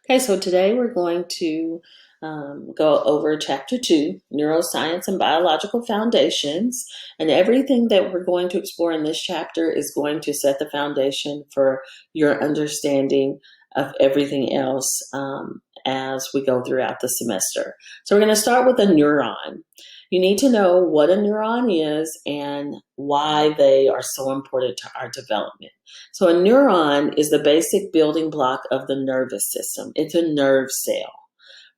Okay, so today we're going to go over Chapter 2, Neuroscience and Biological Foundations. And everything that we're going to explore in this chapter is going to set the foundation for your understanding of everything else as we go throughout the semester. So we're going to start with a neuron. You need to know what a neuron is and why they are so important to our development. So a neuron is the basic building block of the nervous system. It's a nerve cell.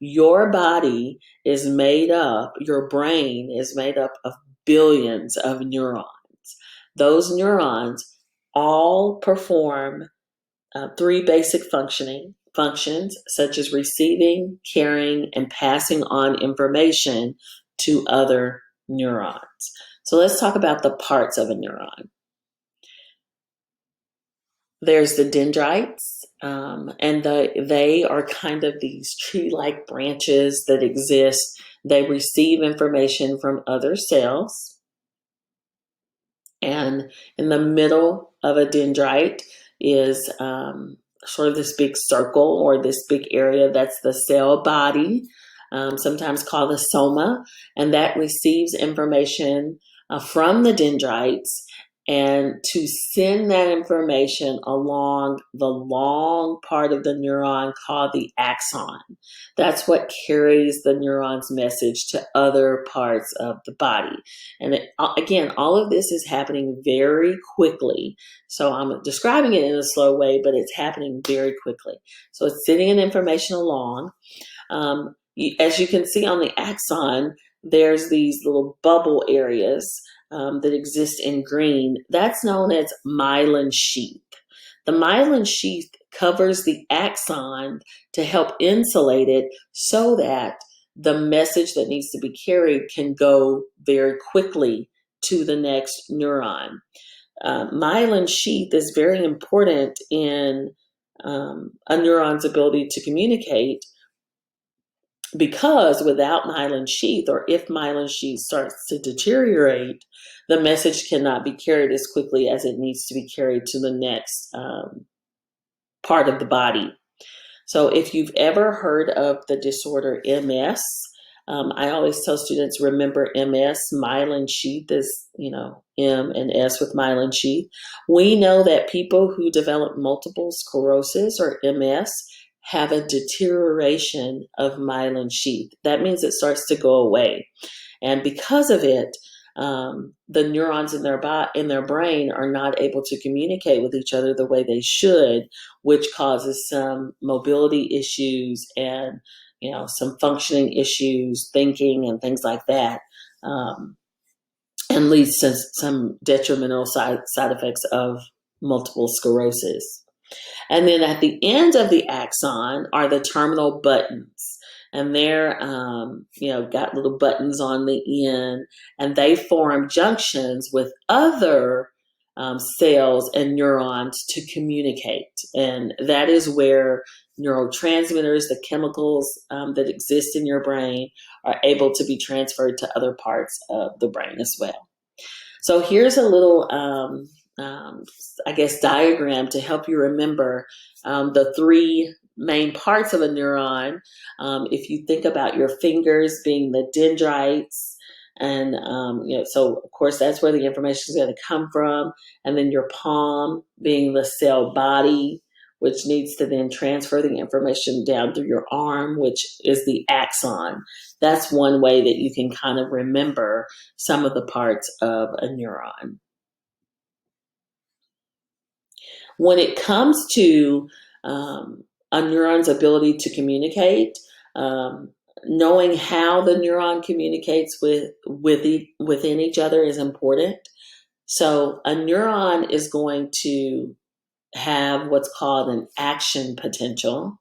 Your body is made up, your brain is made up of billions of neurons. Those neurons all perform three basic functions, such as receiving, carrying, and passing on information to other neurons. So let's talk about the parts of a neuron. There's the dendrites, and they are kind of these tree-like branches that exist. They receive information from other cells. And in the middle of a dendrite is sort of this big circle or this big area. That's the cell body, sometimes called the soma, and that receives information from the dendrites, and to send that information along the long part of the neuron called the axon. That's what carries the neuron's message to other parts of the body. And again, all of this is happening very quickly. So I'm describing it in a slow way, but it's happening very quickly. So it's sending an information along. As you can see on the axon, there's these little bubble areas that exist in green. That's known as myelin sheath. The myelin sheath covers the axon to help insulate it so that the message that needs to be carried can go very quickly to the next neuron. Myelin sheath is very important in a neuron's ability to communicate, because without myelin sheath, or if myelin sheath starts to deteriorate, the message cannot be carried as quickly as it needs to be carried to the next part of the body. So if you've ever heard of the disorder MS, I always tell students, remember MS, myelin sheath is, M and S with myelin sheath. We know that people who develop multiple sclerosis or MS have a deterioration of myelin sheath. That means it starts to go away. And because of it, the neurons in their brain are not able to communicate with each other the way they should, which causes some mobility issues and some functioning issues, thinking and things like that, and leads to some detrimental side effects of multiple sclerosis. And then at the end of the axon are the terminal buttons. And they're, got little buttons on the end, and they form junctions with other cells and neurons to communicate. And that is where neurotransmitters, the chemicals that exist in your brain, are able to be transferred to other parts of the brain as well. So here's a little diagram to help you remember the three main parts of a neuron. If you think about your fingers being the dendrites, and so of course that's where the information is going to come from, and then your palm being the cell body, which needs to then transfer the information down through your arm, which is the axon. That's one way that you can kind of remember some of the parts of a neuron. When it comes to a neuron's ability to communicate, knowing how the neuron communicates within each other is important. So a neuron is going to have what's called an action potential,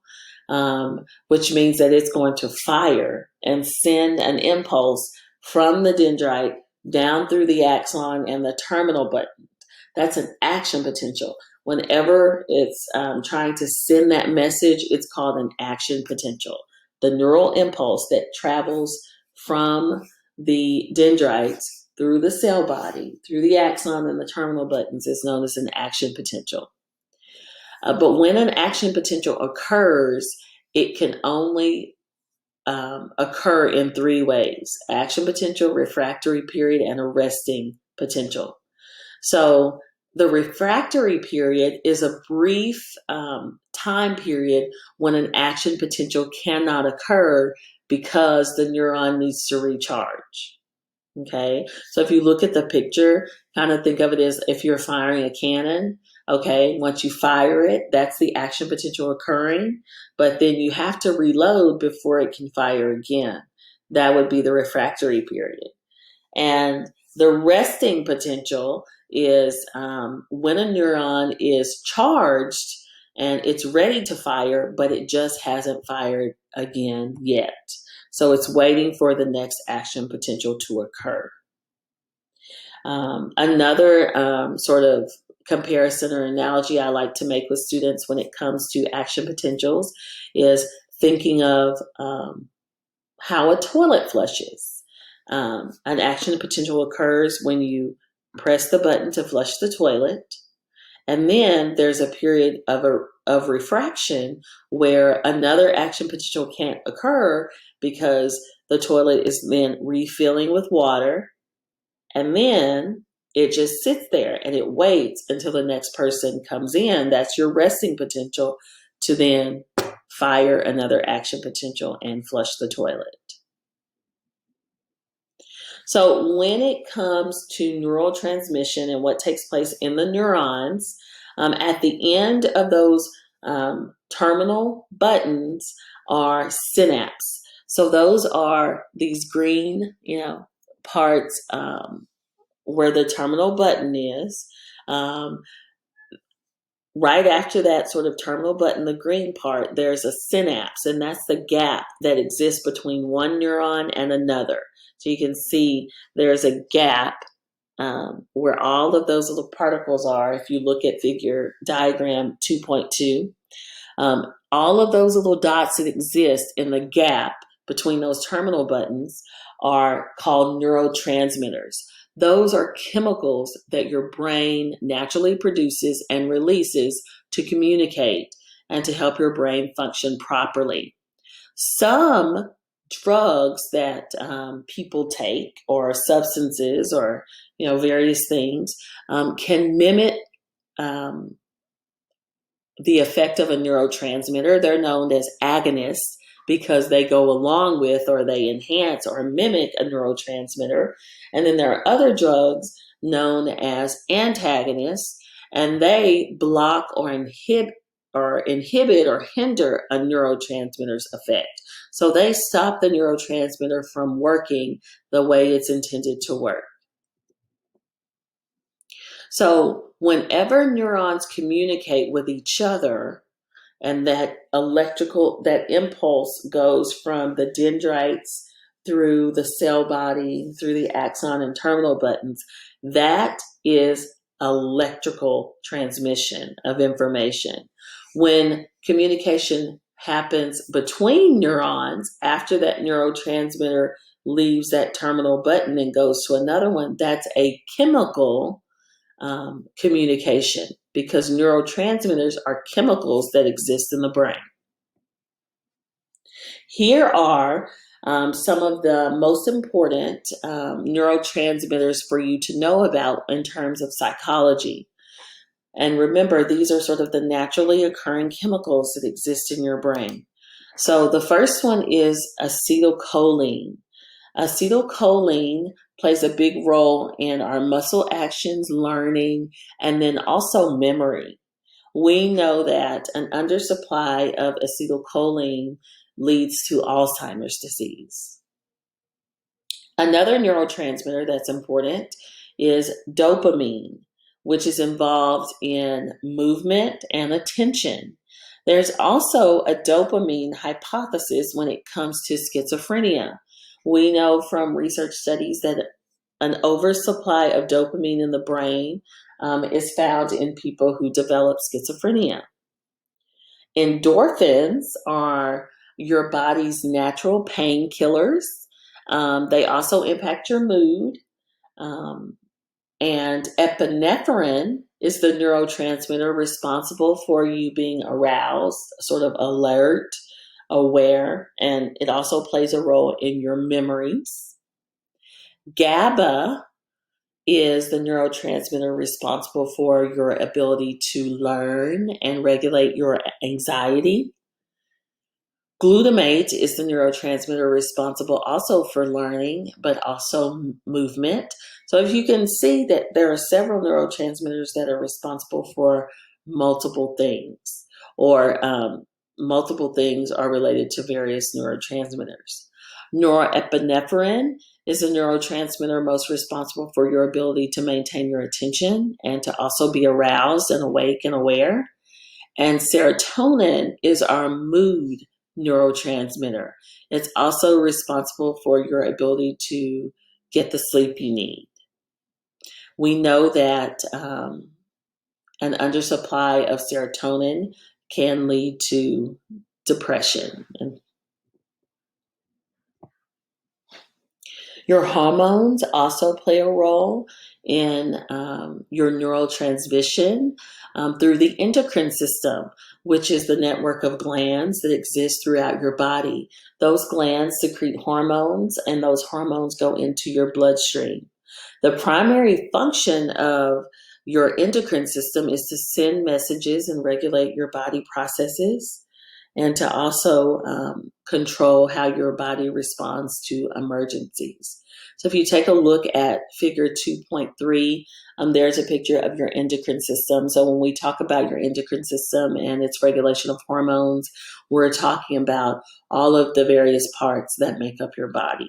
which means that it's going to fire and send an impulse from the dendrite down through the axon and the terminal button. That's an action potential. Whenever it's trying to send that message, it's called an action potential. The neural impulse that travels from the dendrites through the cell body, through the axon and the terminal buttons, is known as an action potential. But when an action potential occurs, it can only occur in three ways: action potential, refractory period, and a resting potential. So the refractory period is a brief time period when an action potential cannot occur because the neuron needs to recharge. Okay, so if you look at the picture, kind of think of it as if you're firing a cannon. Okay, once you fire it, that's the action potential occurring, but then you have to reload before it can fire again. That would be the refractory period. And the resting potential is when a neuron is charged and it's ready to fire, but it just hasn't fired again yet. So it's waiting for the next action potential to occur. Another sort of comparison or analogy I like to make with students when it comes to action potentials is thinking of how a toilet flushes. An action potential occurs when you press the button to flush the toilet. And then there's a period of refraction where another action potential can't occur because the toilet is then refilling with water. And then it just sits there and it waits until the next person comes in. That's your resting potential to then fire another action potential and flush the toilet. So when it comes to neural transmission and what takes place in the neurons, at the end of those terminal buttons are synapses. So those are these green, parts where the terminal button is. Right after that sort of terminal button, the green part, there's a synapse, and that's the gap that exists between one neuron and another. So you can see there's a gap where all of those little particles are. If you look at figure diagram 2.2, all of those little dots that exist in the gap between those terminal buttons are called neurotransmitters. Those are chemicals that your brain naturally produces and releases to communicate and to help your brain function properly. Some drugs that people take, or substances, or various things, can mimic the effect of a neurotransmitter. They're known as agonists because they go along with, or they enhance or mimic, a neurotransmitter. And then there are other drugs known as antagonists, and they block or inhibit or hinder a neurotransmitter's effect. So they stop the neurotransmitter from working the way it's intended to work. So whenever neurons communicate with each other, and that impulse goes from the dendrites through the cell body, through the axon and terminal buttons, that is electrical transmission of information. When communication happens between neurons, after that neurotransmitter leaves that terminal button and goes to another one, that's a chemical communication, because neurotransmitters are chemicals that exist in the brain. Here are some of the most important neurotransmitters for you to know about in terms of psychology. And remember, these are sort of the naturally occurring chemicals that exist in your brain. So the first one is acetylcholine. Acetylcholine plays a big role in our muscle actions, learning, and then also memory. We know that an undersupply of acetylcholine leads to Alzheimer's disease. Another neurotransmitter that's important is dopamine, which is involved in movement and attention. There's also a dopamine hypothesis when it comes to schizophrenia. We know from research studies that an oversupply of dopamine in the brain is found in people who develop schizophrenia. Endorphins are your body's natural painkillers. They also impact your mood. And epinephrine is the neurotransmitter responsible for you being aroused, sort of alert, aware, and it also plays a role in your memories. GABA is the neurotransmitter responsible for your ability to learn and regulate your anxiety. Glutamate is the neurotransmitter responsible also for learning, but also movement. So if you can see that there are several neurotransmitters that are responsible for multiple things, or multiple things are related to various neurotransmitters. Norepinephrine is a neurotransmitter most responsible for your ability to maintain your attention and to also be aroused and awake and aware. And serotonin is our mood neurotransmitter. It's also responsible for your ability to get the sleep you need. We know that an undersupply of serotonin can lead to depression. And your hormones also play a role in your neurotransmission through the endocrine system, which is the network of glands that exist throughout your body. Those glands secrete hormones, and those hormones go into your bloodstream. The primary function of your endocrine system is to send messages and regulate your body processes, and to also control how your body responds to emergencies. So if you take a look at figure 2.3, there's a picture of your endocrine system. So when we talk about your endocrine system and its regulation of hormones, we're talking about all of the various parts that make up your body.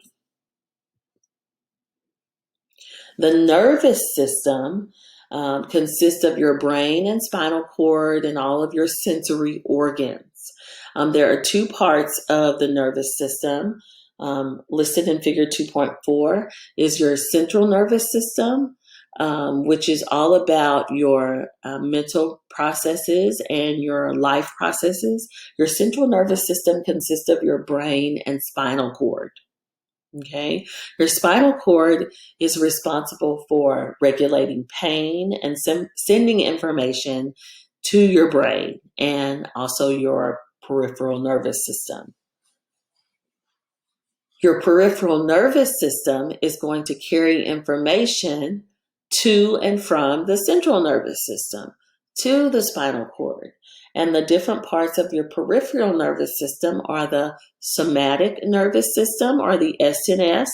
The nervous system consists of your brain and spinal cord and all of your sensory organs. There are two parts of the nervous system. Listed in figure 2.4 is your central nervous system, which is all about your mental processes and your life processes. Your central nervous system consists of your brain and spinal cord. Okay, your spinal cord is responsible for regulating pain and sending information to your brain and also your peripheral nervous system. Your peripheral nervous system is going to carry information to and from the central nervous system, to the spinal cord. And the different parts of your peripheral nervous system are the somatic nervous system, or the SNS,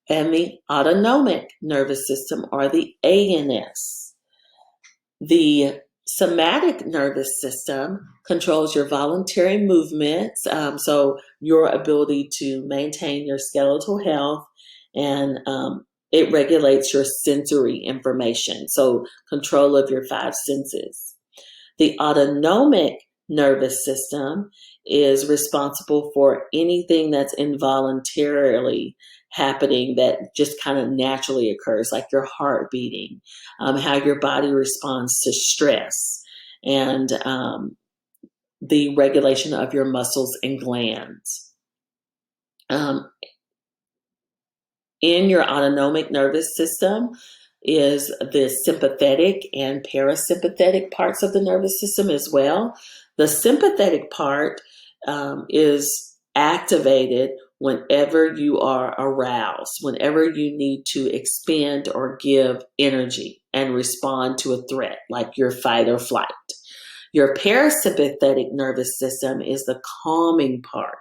and the autonomic nervous system, or the ANS. The somatic nervous system controls your voluntary movements, so your ability to maintain your skeletal health, and it regulates your sensory information, so control of your five senses. The autonomic nervous system is responsible for anything that's involuntarily happening that just kind of naturally occurs, like your heart beating, how your body responds to stress, and the regulation of your muscles and glands. In your autonomic nervous system is the sympathetic and parasympathetic parts of the nervous system as well. The sympathetic part is activated whenever you are aroused, whenever you need to expend or give energy and respond to a threat, like your fight or flight. Your parasympathetic nervous system is the calming part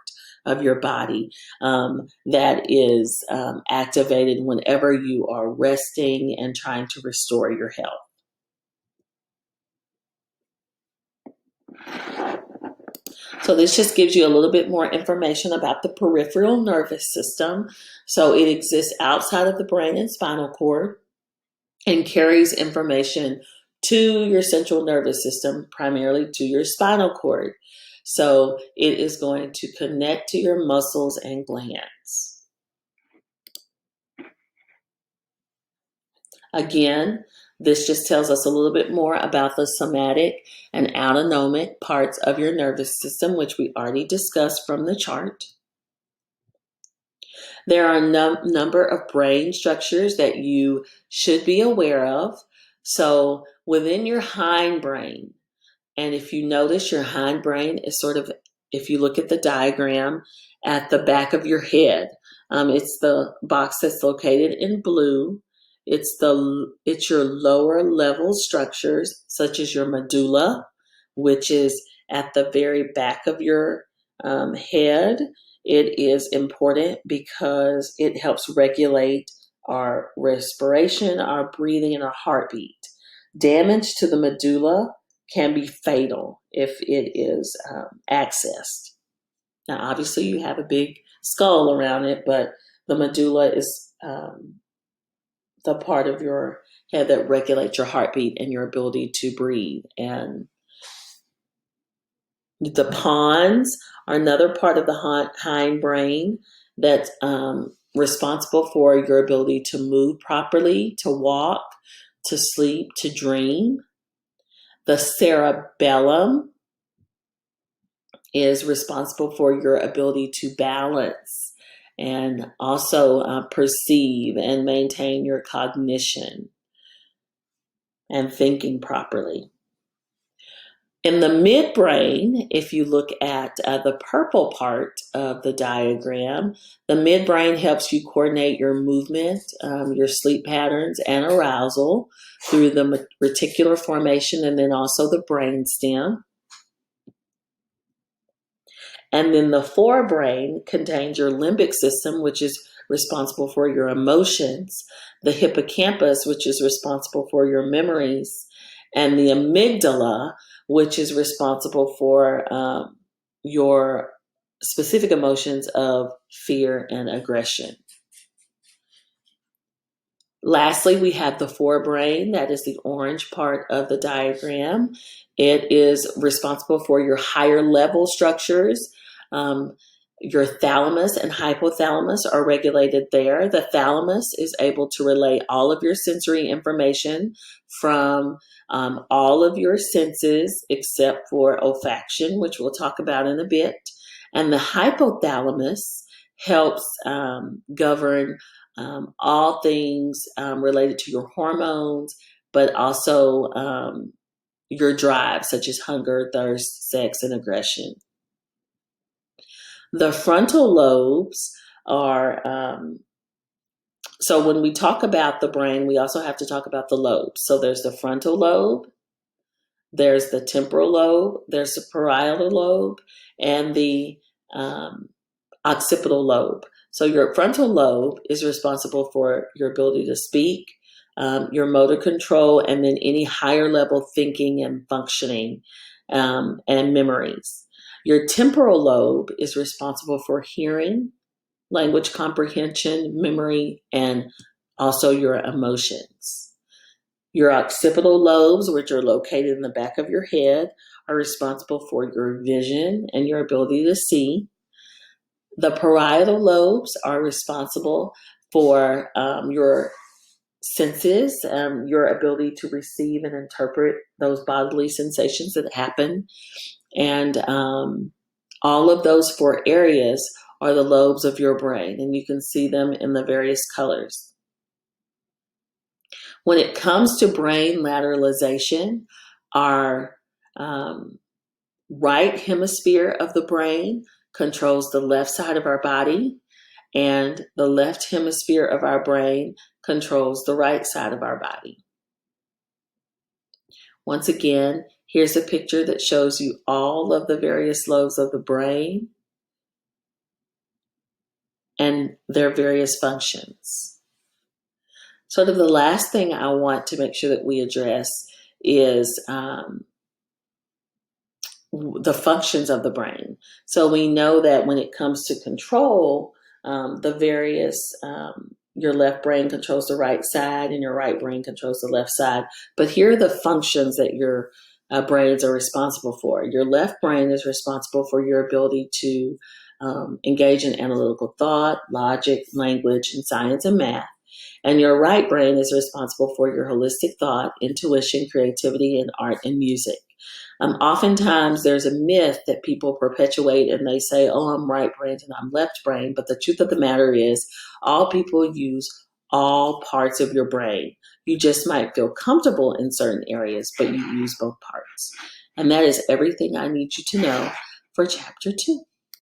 of your body that is activated whenever you are resting and trying to restore your health. So this just gives you a little bit more information about the peripheral nervous system. So it exists outside of the brain and spinal cord and carries information to your central nervous system, primarily to your spinal cord. So it is going to connect to your muscles and glands. Again, this just tells us a little bit more about the somatic and autonomic parts of your nervous system, which we already discussed from the chart. There are a number of brain structures that you should be aware of. So within your hind brain, and if you notice, your hind brain is sort of if you look at the diagram at the back of your head, it's the box that's located in blue. It's your lower level structures, such as your medulla, which is at the very back of your head. It is important because it helps regulate our respiration, our breathing, and our heartbeat. Damage to the medulla can be fatal if it is accessed. Now, obviously, you have a big skull around it, but the medulla is the part of your head that regulates your heartbeat and your ability to breathe. And the pons are another part of the hind brain that's responsible for your ability to move properly, to walk, to sleep, to dream. The cerebellum is responsible for your ability to balance and also perceive and maintain your cognition and thinking properly. In the midbrain, if you look at the purple part of the diagram, the midbrain helps you coordinate your movement, your sleep patterns, and arousal through the reticular formation and then also the brainstem. And then the forebrain contains your limbic system, which is responsible for your emotions, the hippocampus, which is responsible for your memories, and the amygdala, which is responsible for your specific emotions of fear and aggression. Lastly, we have the forebrain, that is the orange part of the diagram. It is responsible for your higher level structures. Your thalamus and hypothalamus are regulated there. The thalamus is able to relay all of your sensory information from all of your senses except for olfaction, which we'll talk about in a bit. And the hypothalamus helps govern all things related to your hormones, but also your drive, such as hunger, thirst, sex, and aggression. The frontal lobes are, so when we talk about the brain, we also have to talk about the lobes. So there's the frontal lobe, there's the temporal lobe, there's the parietal lobe, and the occipital lobe. So your frontal lobe is responsible for your ability to speak, your motor control, and then any higher level thinking and functioning and memories. Your temporal lobe is responsible for hearing, language comprehension, memory, and also your emotions. Your occipital lobes, which are located in the back of your head, are responsible for your vision and your ability to see. The parietal lobes are responsible for your senses, your ability to receive and interpret those bodily sensations that happen. And all of those four areas are the lobes of your brain, and you can see them in the various colors. When it comes to brain lateralization, our right hemisphere of the brain controls the left side of our body, and the left hemisphere of our brain controls the right side of our body. Once again, here's a picture that shows you all of the various lobes of the brain and their various functions. Sort of the last thing I want to make sure that we address is the functions of the brain. So we know that when it comes to control, the various, your left brain controls the right side and your right brain controls the left side. But here are the functions that your brains are responsible for. Your left brain is responsible for your ability to engage in analytical thought, logic, language, and science and math. And your right brain is responsible for your holistic thought, intuition, creativity, and art and music. Oftentimes there's a myth that people perpetuate and they say, oh, I'm right brained and I'm left brain. But the truth of the matter is all people use all parts of your brain. You just might feel comfortable in certain areas, but you use both parts. And that is everything I need you to know for chapter 2.